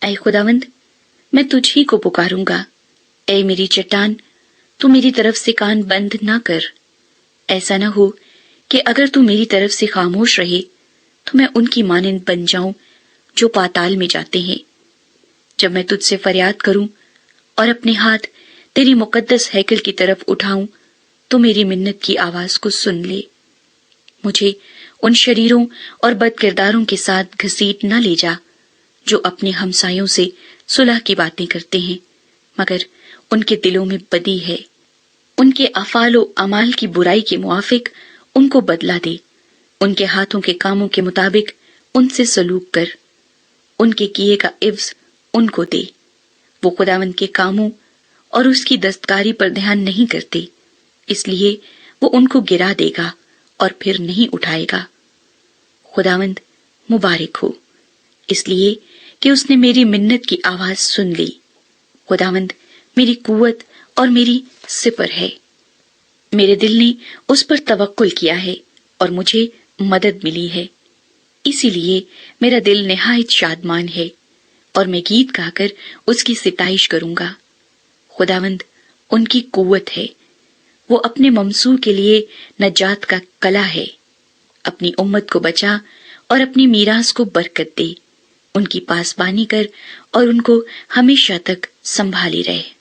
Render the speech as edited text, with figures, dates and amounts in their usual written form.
اے خداوند، میں تجھ ہی کو پکاروں گا۔ اے میری چٹان، تو میری طرف سے کان بند نہ کر۔ ایسا نہ ہو کہ اگر تو میری طرف سے خاموش رہے تو میں ان کی مانند بن جاؤں جو پاتال میں جاتے ہیں۔ جب میں تجھ سے فریاد کروں اور اپنے ہاتھ تیری مقدس ہیکل کی طرف اٹھاؤں تو میری منت کی آواز کو سن لے۔ مجھے ان شریروں اور بد کرداروں کے ساتھ گھسیٹ نہ لے جا جو اپنے ہمسایوں سے صلح کی باتیں کرتے ہیں مگر ان کے دلوں میں بدی ہے۔ ان کے افعال و اعمال کی برائی کے موافق ان کو بدلہ دے، ان کے ہاتھوں کے کاموں کے مطابق ان سے سلوک کر، ان کے کیے کا عوض ان کو دے۔ وہ خداوند کے کاموں اور اس کی دستکاری پر دھیان نہیں کرتے، اس لیے وہ ان کو گرا دے گا اور پھر نہیں اٹھائے گا۔ خداوند مبارک ہو، اس لیے کہ اس نے میری منت کی آواز سن لی۔ خداوند میری قوت اور میری سپر ہے، میرے دل نے اس پر توکل کیا ہے اور مجھے مدد ملی ہے۔ اسی لیے میرا دل نہایت شادمان ہے اور میں گیت گا کر اس کی ستائش کروں گا۔ خداوند ان کی قوت ہے، وہ اپنے ممسوح کے لیے نجات کا کلہ ہے۔ اپنی امت کو بچا اور اپنی میراث کو برکت دے، ان کی پاسبانی کر اور ان کو ہمیشہ تک سنبھالی رہے۔